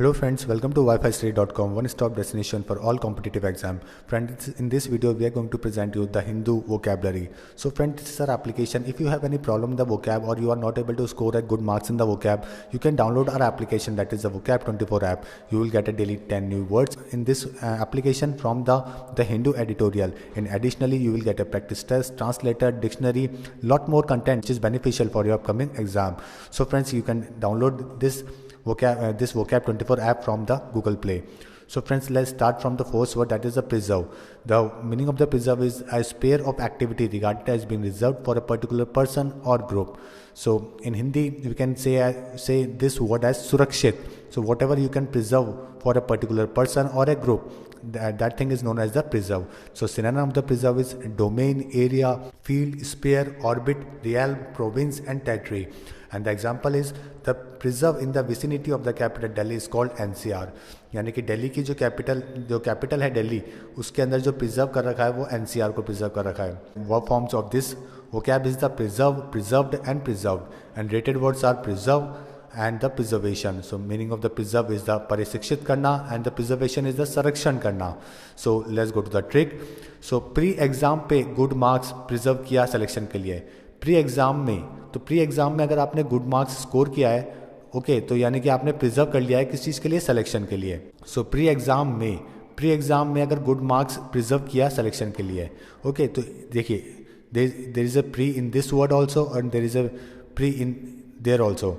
Hello friends, welcome to wifistudy.com, one-stop destination for all competitive exam. Friends, in this video we are going to present you the Hindu vocabulary. So friends, this is our application. If you have any problem in the vocab or you are not able to score a good marks in the vocab, you can download our application, that is the Vocab 24 app. You will get a daily 10 new words in this application from the Hindu editorial. And additionally, you will get a practice test, translator, dictionary, lot more content which is beneficial for your upcoming exam. So friends, you can download this Vocab 24 app from the Google Play. So friends, let's start from the first word, that is the preserve. The meaning of the preserve is a sphere of activity regarded as being reserved for a particular person or group. So in Hindi we can say this word as surakshit. So whatever you can preserve for a particular person or a group, that thing is known as the preserve. So synonym of the preserve is domain, area, field, sphere, orbit, realm, province and territory. And the example is the preserve in the vicinity of the capital Delhi is called NCR. यानी कि दिल्ली की जो capital है दिल्ली, उसके अंदर जो preserve कर रखा है वो NCR को प्रिजर्व कर रखा है. Verb forms of this vocab is the preserve, preserved and preserved, and related words are preserve and the preservation. So meaning of the preserve is the परिशिक्षित करना and the preservation is the संरक्षण करना. So let's go to the trick. So pre exam पे good marks preserve किया selection के लिए. Pre exam में अगर आपने गुड मार्क्स स्कोर किया है, ओके, तो यानी कि आपने प्रिजर्व कर लिया है किस चीज़ के लिए, सिलेक्शन के लिए. सो प्री एग्ज़ाम में अगर गुड मार्क्स प्रिजर्व किया सिलेक्शन के लिए, ओके, तो देखिए there is a pre in this word also and there is a pre in there also.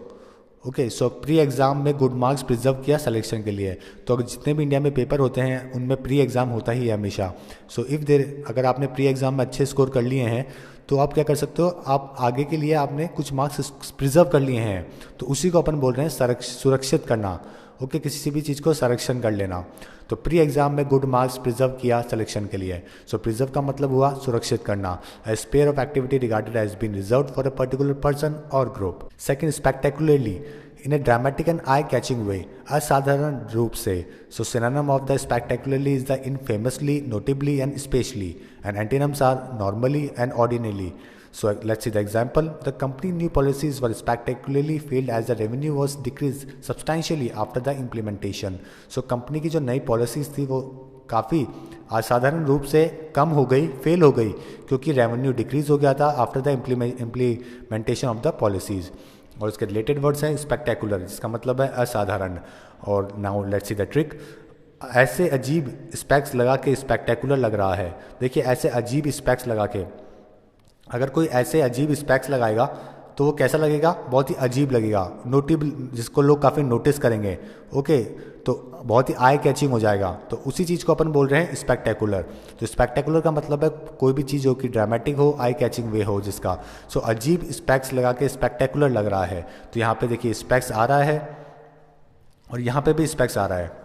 Okay, so pre exam में गुड मार्क्स प्रिजर्व किया सिलेक्शन के लिए. तो अगर जितने भी इंडिया में पेपर होते हैं उनमें प्री एग्ज़ाम होता ही है हमेशा. सो अगर आपने प्री एग्ज़ाम में अच्छे स्कोर कर लिए हैं तो आप क्या कर सकते हो, आप आगे के लिए आपने कुछ मार्क्स प्रिजर्व कर लिए हैं, तो उसी को अपन बोल रहे हैं सुरक्षित करना. ओके, किसी भी चीज़ को संरक्षण कर लेना. तो प्री एग्जाम में गुड मार्क्स प्रिजर्व किया सिलेक्शन के लिए. सो प्रिजर्व का मतलब हुआ सुरक्षित करना. A sphere of activity regarded as been reserved for a particular person or group. Second, spectacularly, in a dramatic and eye catching way, असाधारण रूप से. So synonym of the spectacularly is the infamously, notably and especially, and antonyms are normally and ordinary. So let's see the example. The company new policies were spectacularly failed as the revenue was decreased substantially after the implementation. So company की जो नई policies थी वो काफ़ी असाधारण रूप से कम हो गई, फेल हो गई, क्योंकि रेवेन्यू डिक्रीज हो गया था after the implementation of the policies. और उसके रिलेटेड वर्ड्स हैं स्पेक्टेकुलर, जिसका मतलब है असाधारण. और now let's see the trick. ऐसे अजीब स्पेक्स लगा के स्पेक्टेकुलर लग रहा है. देखिए, ऐसे अजीब स्पेक्स लगा के, अगर कोई ऐसे अजीब स्पेक्स लगाएगा तो वो कैसा लगेगा, बहुत ही अजीब लगेगा, नोटेबल, जिसको लोग काफ़ी नोटिस करेंगे. ओके, तो बहुत ही आई कैचिंग हो जाएगा. तो उसी चीज़ को अपन बोल रहे हैं स्पेक्टेकुलर. तो स्पेक्टेकुलर का मतलब है कोई भी चीज़ हो कि ड्रामेटिक हो, आई कैचिंग वे हो जिसका. सो अजीब स्पेक्स लगा के स्पेक्टेकुलर लग रहा है. तो यहाँ पे देखिए स्पेक्स आ रहा है और यहाँ पे भी स्पेक्स आ रहा है.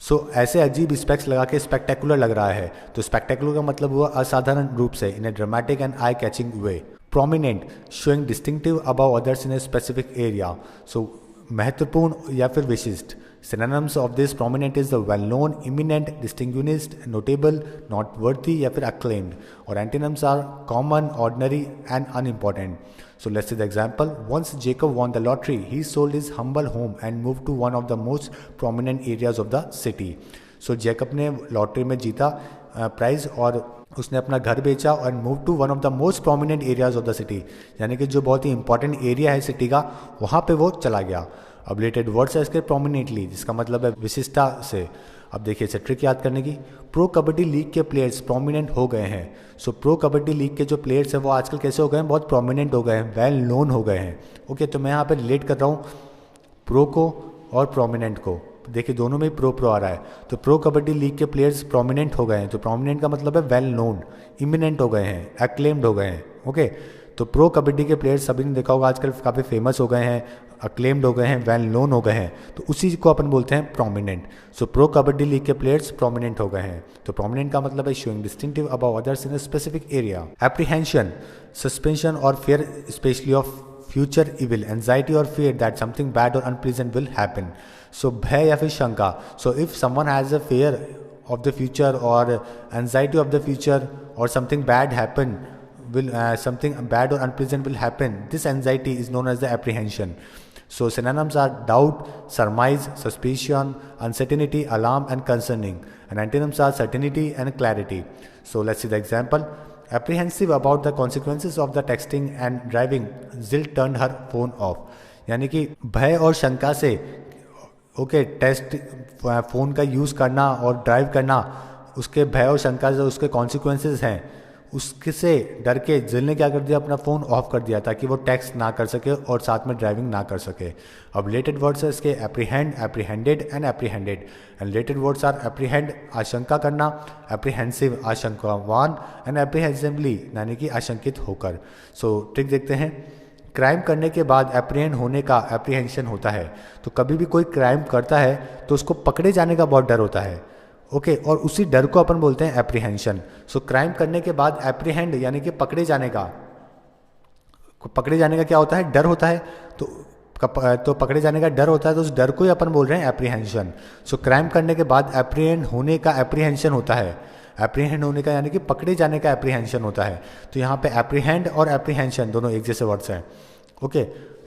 सो ऐसे अजीब स्पेक्स लगा के स्पेक्टेकुलर लग रहा है. तो स्पेक्टेकुलर का मतलब हुआ असाधारण रूप से, in a dramatic and eye catching way. Prominent, showing distinctive above others in a specific area. So महत्वपूर्ण या फिर विशिष्ट. Synonyms of this prominent is the well-known, eminent, distinguished, notable, noteworthy या फिर acclaimed. और antonyms are common, ordinary and unimportant. So let's see the example. Once Jacob won the lottery, he sold his humble home and moved to one of the most prominent areas of the city. So Jacob ने lottery में जीता prize और उसने अपना घर बेचा और move to one of the most prominent areas of the city, यानी कि जो बहुत ही इंपॉर्टेंट एरिया है सिटी का, वहाँ पे वो चला गया. अब रिलेटेड वर्ड्स है इसके प्रोमिनेंटली, जिसका मतलब है विशिष्टता से. अब देखिए इसे ट्रिक याद करने की. प्रो कबड्डी लीग के प्लेयर्स प्रोमिनेंट हो गए हैं. सो प्रो कबड्डी लीग के जो प्लेयर्स हैं वो आजकल कैसे हो गए हैं, बहुत प्रोमिनेंट हो गए हैं, वेल नोन हो गए हैं. ओके, तो मैं यहाँ पर रिलेट कर रहा हूँ प्रो को और प्रोमिनेंट को. देखिए दोनों में प्रो आ रहा है. तो प्रो कबड्डी लीग के प्लेयर्स प्रोमिनेंट हो गए हैं. तो प्रोमिनेंट का मतलब है वेल नोन, इमिनेंट हो गए हैं, एक्लेम्ड हो गए हैं. ओके, तो प्रो कबड्डी के प्लेयर्स सभी ने देखा होगा आजकल काफ़ी फेमस हो गए हैं, अक्लेम्ड हो गए हैं, वेल नोन हो गए हैं. तो उसी को अपन बोलते हैं prominent. So pro Kabaddi league के प्लेयर्स प्रोमिनेंट हो गए हैं. तो प्रोमिनेंट का मतलब है showing distinctive above others in a specific area. Apprehension, suspension or fear especially of future evil, anxiety or fear that something bad or unpleasant will happen. So भय या फिर शंका. So if someone has a fear of the future or anxiety of the future or something bad happen something bad or unpleasant will happen, this anxiety is known as the apprehension. So synonyms are doubt, surmise, suspicion, uncertainty, alarm, and concerning. And antonyms are certainty and clarity. So let's see the example. Apprehensive about the consequences of the texting and driving, Jill turned her phone off. यानी कि भय और शंका से test phone का use करना और drive करना, उसके भय और शंका से उसके कॉन्सिक्वेंसेस हैं, उससे डर के जिल ने क्या कर दिया, अपना फ़ोन ऑफ कर दिया ताकि वो टेक्स्ट ना कर सके और साथ में ड्राइविंग ना कर सके। अब रिलेटेड वर्ड्स है इसके apprehend, apprehended and apprehended. And related words are apprehend आशंका करना, एप्रीहेंसिव आशंकावान, एंड एप्रीहेंसिवली यानी कि आशंकित होकर। सो ट्रिक देखते हैं। क्राइम करने के बाद एप्रीहेंड होने का एप्रीहेंशन होता है। तो कभी भी कोई क्राइम करता है तो उसको पकड़े जाने का बहुत डर होता है, और उसी डर को अपन बोलते हैं एप्रीहेंशन। सो क्राइम करने के बाद एप्रीहेंड यानी कि पकड़े जाने का क्या होता है, डर होता है। तो पकड़े जाने का डर होता है, तो उस डर को ही अपन बोल रहे हैं एप्रीहेंशन। सो क्राइम करने के बाद एप्रीहेंड होने का एप्रीहेंशन होता है। एप्रीहेंड होने का यानी कि पकड़े जाने का एप्रीहेंशन होता है। तो यहाँ पे एप्रीहेंड और एप्रीहेंशन दोनों एक जैसे वर्ड्स हैं।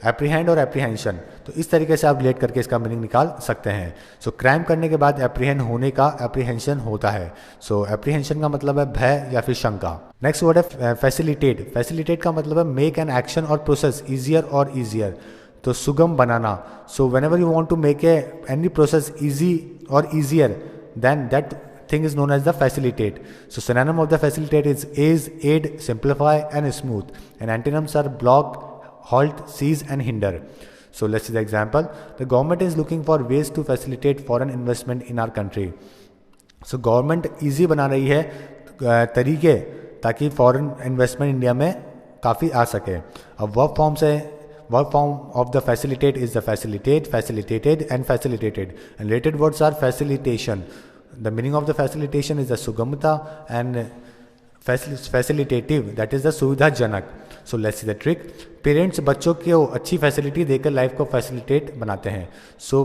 एप्रीहेंड और एप्रीहेंशन, तो इस तरीके से आप रिलेट करके इसका मीनिंग निकाल सकते हैं। सो क्राइम करने के बाद एप्रीहेंड होने का एप्रीहेंशन होता है। सो एप्रीहेंशन का मतलब है भय या फिर शंका। नेक्स्ट वर्ड है फैसिलिटेट। फैसिलिटेट का मतलब है make an action or process easier or easier, तो सुगम बनाना। So whenever you want to make any process easy or easier, then that thing is known as the facilitate. So synonym of the facilitate is ease, aid, simplify and smooth. And antonyms are block, halt, seize and hinder. So let's see the example. The government is looking for ways to facilitate foreign investment in our country. So government easy बना रही है तरीके ताकि foreign investment India में काफ़ी आ सके। अब verb form से verb form of the facilitate is the facilitate, facilitated and facilitated. And related words are facilitation. The meaning of the facilitation is the sugamata and facilitative, that is the सुविधाजनक. So let's see the trick. Parents बच्चों को अच्छी facility देकर life को facilitate बनाते हैं। So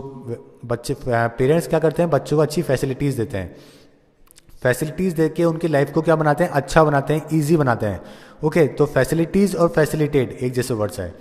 parents क्या करते हैं, बच्चों को अच्छी फैसिलिटीज़ देते हैं। फैसिलिटीज़ देके उनकी लाइफ को क्या बनाते हैं, अच्छा बनाते हैं, ईजी बनाते हैं। तो फैसिलिटीज़ और फैसिलिटेट एक जैसे वर्ड्स है।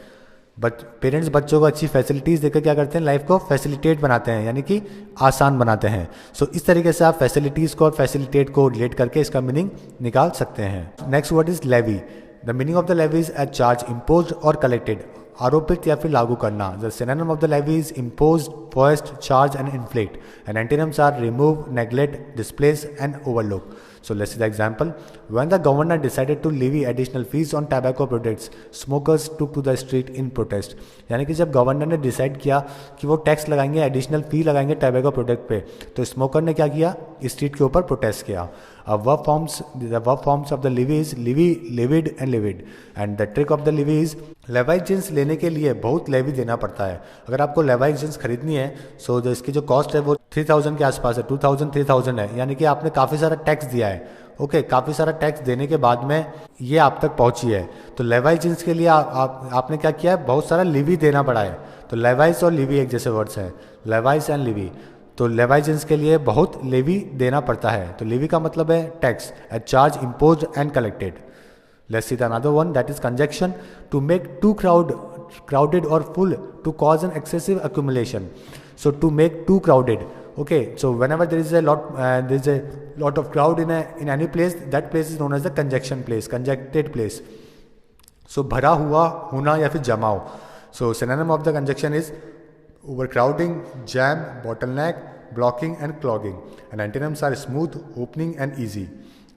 पेरेंट्स बच्चों को अच्छी फैसिलिटीज़ देकर क्या करते हैं, लाइफ को फैसिलिटेट बनाते हैं यानी कि आसान बनाते हैं। सो इस तरीके से आप फैसिलिटीज़ को और फैसिलिटेट को रिलेट करके इसका मीनिंग निकाल सकते हैं। Next word is levy. The meaning of the levy is a charge imposed और कलेक्टेड, आरोपित या फिर लागू करना। The synonym of the levy is imposed, forest, charge and inflict. And antonyms are remove, neglect, displace and overlook. So let's see the example. When the governor decided to levy additional fees on tobacco products, smokers took to the street in protest. यानी कि जब governor ने decide किया कि वो tax लगाएंगे, additional फी लगाएंगे tobacco product पे, तो स्मोकर ने क्या किया, स्ट्रीट के ऊपर प्रोटेस्ट किया। अब verb forms of the levy is levy, levied and levied. And the trick of the levy is Levi's jeans लेने के लिए बहुत लेवी देना पड़ता है। अगर आपको लेवाइज जींस खरीदनी है, सो जो इसकी जो कॉस्ट है वो 3000 के आसपास है, 2000 3000 है, यानी कि आपने काफ़ी सारा टैक्स दिया है। काफ़ी सारा टैक्स देने के बाद में ये आप तक पहुंची है। तो लेवाइज जींस के लिए आपने क्या किया है, बहुत सारा लिवी देना पड़ा है। तो लेवाइज और लिवी एक जैसे वर्ड्स हैं, लेवाइज एंड लिवी। तो लेवाइज जींस के लिए बहुत लेवी देना पड़ता है। तो लिवी का मतलब है tax, A charge imposed and collected. Let's see the another one, that is conjunction. To make too crowded or full, to cause an excessive accumulation. So to make too crowded. So whenever there is a lot of crowd in any place, that place is known as the conjunction place, conjuncted place. So भरा हुआ होना या फिर जमाव. So synonym of the conjunction is overcrowding, jam, bottleneck, blocking and clogging. And antonyms are smooth, opening and easy.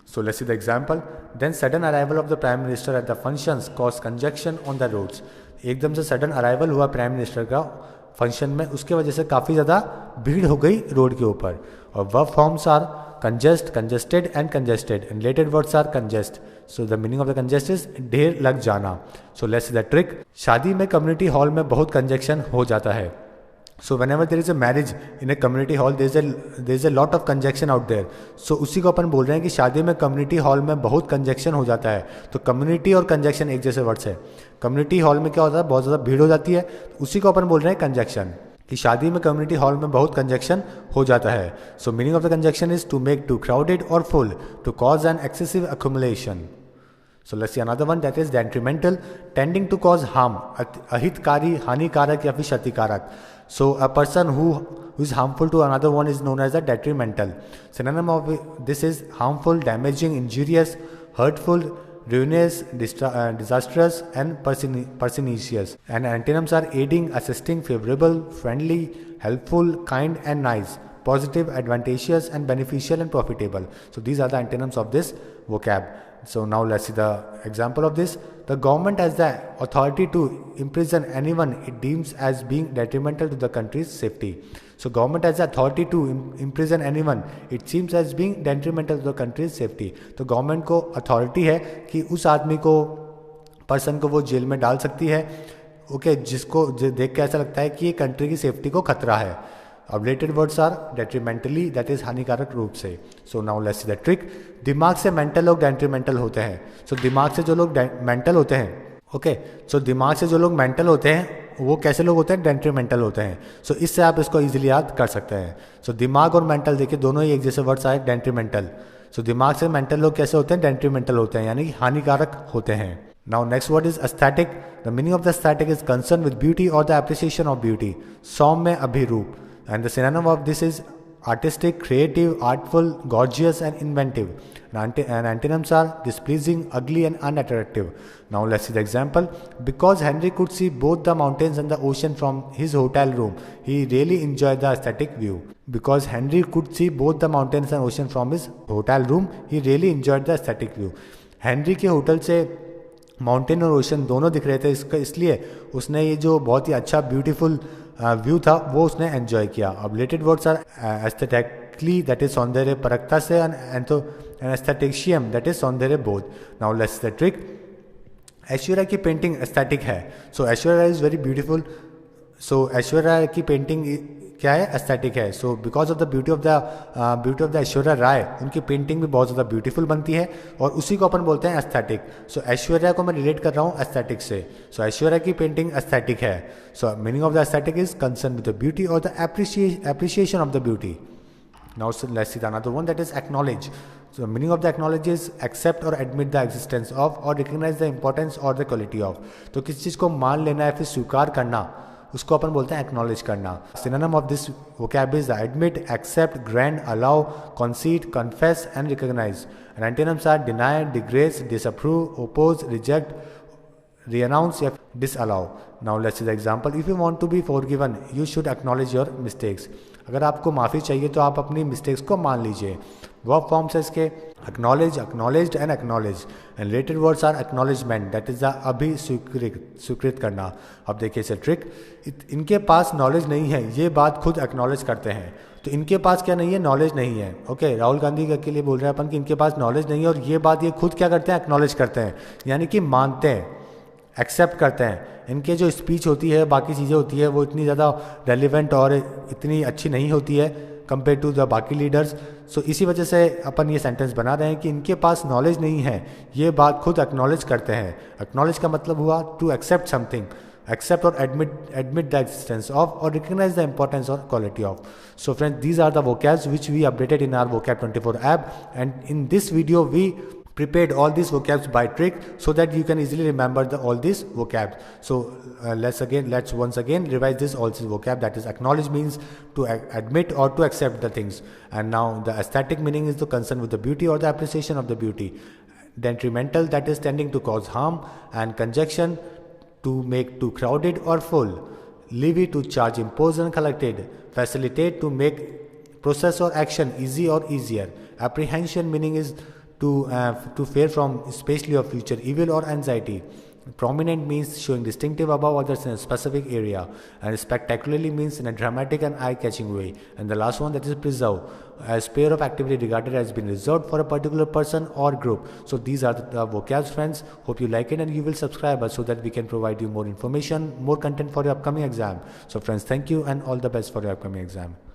So let's see the example. Then sudden arrival of the Prime Minister at the functions caused congestion on the roads. एकदम से sudden arrival हुआ prime minister का function में, उसके वजह से काफ़ी ज़्यादा भीड़ हो गई रोड के ऊपर। और verb forms are congest, congested and congested. And related words are congest. So the meaning of the congest is ढेर लग जाना। So let's see the trick. शादी में कम्युनिटी हॉल में बहुत कंजेक्शन हो जाता है। So whenever there is a marriage in a community hall, there is a lot of congestion out there. So उसी को अपन बोल रहे हैं कि शादी में कम्युनिटी हॉल में बहुत कंजेक्शन हो जाता है। तो कम्युनिटी और कंजेक्शन एक जैसे वर्ड्स है। कम्युनिटी हॉल में क्या होता है, बहुत ज़्यादा भीड़ हो जाती है, उसी को अपन बोल रहे हैं कंजेक्शन, कि शादी में कम्युनिटी हॉल में बहुत कंजेक्शन हो जाता है। So meaning of the congestion is to make too crowded or full, to cause an excessive accumulation. So let's see another one, that is detrimental, tending to cause harm, अहितकारी, हानिकारक या फिर क्षतिकारक. So a person who is harmful to another one is known as a detrimental. Synonym of this is harmful, damaging, injurious, hurtful, ruinous, disastrous, and pernicious. And antonyms are aiding, assisting, favorable, friendly, helpful, kind, and nice, positive, advantageous, and beneficial, and profitable. So these are the antonyms of this vocab. So now let's see the example of this. The government has the authority to imprison anyone it deems as being detrimental to the country's safety. So government has the authority to imprison anyone it seems as being detrimental to the country's safety. तो government को authority है कि उस आदमी को, person को वो jail में डाल सकती है, ओके, जिसको देख के ऐसा लगता है कि ये कंट्री की सेफ्टी को खतरा है. अब related words are detrimentally, that is हानिकारक रूप से. So now let's see the trick. दिमाग से मेंटल लोग डेट्रीमेंटल होते हैं. सो दिमाग से जो लोग मेंटल होते हैं, ओके, सो दिमाग से जो लोग मेंटल होते हैं वो कैसे लोग होते हैं? डेट्रीमेंटल होते हैं. सो इससे आप इसको इजीली याद कर सकते हैं. सो दिमाग और मेंटल देखिए दोनों ही एक जैसे वर्ड्स आए, डेट्रीमेंटल. सो दिमाग से मेंटल लोग कैसे होते हैं? डेट्रीमेंटल होते हैं, यानी कि हानिकारक होते हैं. Now next word is aesthetic. The meaning of the aesthetic is concerned with beauty or the appreciation of beauty. सौम्य, अभिरूप. And the synonym of this is artistic, creative, artful, gorgeous, and inventive. And antonyms are displeasing, ugly, and unattractive. Now let's see the example. Because Henry could see both the mountains and the ocean from his hotel room, he really enjoyed the aesthetic view. Because Henry could see both the mountains and ocean from his hotel room, he really enjoyed the aesthetic view. Henry के hotel से mountain और ocean दोनों दिख रहे थे, इसलिए उसने ये जो बहुत ही अच्छा ब्यूटीफुल व्यू था वो उसने एंजॉय किया. अब related words are aesthetically, that is सौंदर्य परकता से, एंड एस्थेटिशियम, दैट इज सौंदर्य बोध. Now let's the trick. Aishwarya की पेंटिंग एस्थेटिक है. So Aishwarya is very beautiful. So Aishwarya की पेंटिंग क्या है? एस्थेटिक है. So because of the beauty of the Aishwarya Rai, उनकी पेंटिंग भी बहुत ज़्यादा ब्यूटीफुल बनती है और उसी को अपन बोलते हैं एस्थेटिक. सो ऐश्वर्या को मैं रिलेट कर रहा हूँ एस्थेटिक से. सो ऐश्वर्या की पेंटिंग एस्थेटिक है. So meaning of the aesthetic is concern with the beauty or the appreciation of the beauty. Now let's see the another one, that is acknowledge. So meaning of the acknowledge is accept or admit the existence of or recognize the importance or the quality of. तो किसी चीज़ को मान लेना है फिर स्वीकार करना, उसको अपन बोलते हैं एक्नॉलेज करना. Synonym of this vocab is admit, accept, grand, allow, concede, confess, and recognise. And antonyms are deny, digress, disapprove, oppose, reject, re-announce या disallow. Now let's see the example. If you want to be forgiven, you should acknowledge your mistakes. अगर आपको माफ़ी चाहिए तो आप अपनी mistakes को मान लीजिए. वर्ब फॉर्म्स है इसके acknowledge, acknowledged and acknowledge. And related words are acknowledgement, that is the अभी स्वीकृत करना. अब देखिए इसे ट्रिक. इनके पास नॉलेज नहीं है, ये बात खुद एक्नॉलेज करते हैं. तो इनके पास क्या नहीं है? नॉलेज नहीं है. ओके, राहुल गांधी के लिए बोल रहे हैं अपन कि इनके पास नॉलेज नहीं है और ये बात ये खुद क्या करते हैं? एक्नॉलेज करते हैं, यानी कि मानते हैं, एक्सेप्ट करते हैं. इनके जो स्पीच होती है, बाकी चीज़ें होती है, वो इतनी ज़्यादा रेलिवेंट और इतनी अच्छी नहीं होती है कंपेयर टू द बाकी लीडर्स. सो इसी वजह से अपन ये सेंटेंस बना रहे हैं कि इनके पास नॉलेज नहीं है, ये बात खुद एक्नॉलेज करते हैं. एक्नॉलेज का मतलब हुआ to accept something, accept or admit the existence of or recognize the importance or quality of. So friends, these are the vocabs which we updated in our vocab 24 app, and in this video we prepared all these vocabs by trick so that you can easily remember all these vocabs. So let's once again revise this all these vocab. That is, acknowledge means to admit or to accept the things, and now the aesthetic meaning is the concern with the beauty or the appreciation of the beauty. Detrimental, that is tending to cause harm, and conjunction, to make too crowded or full. Levy, to charge, impose, and collected. Facilitate, to make process or action easy or easier. Apprehension meaning is to fear from, especially of future evil or anxiety. Prominent means showing distinctive above others in a specific area, and spectacularly means in a dramatic and eye-catching way. And the last one, that is preserve, as pair of activity regarded as being reserved for a particular person or group. So these are the vocabs, friends. Hope you like it and you will subscribe us so that we can provide you more information, more content for your upcoming exam. So friends, thank you and all the best for your upcoming exam.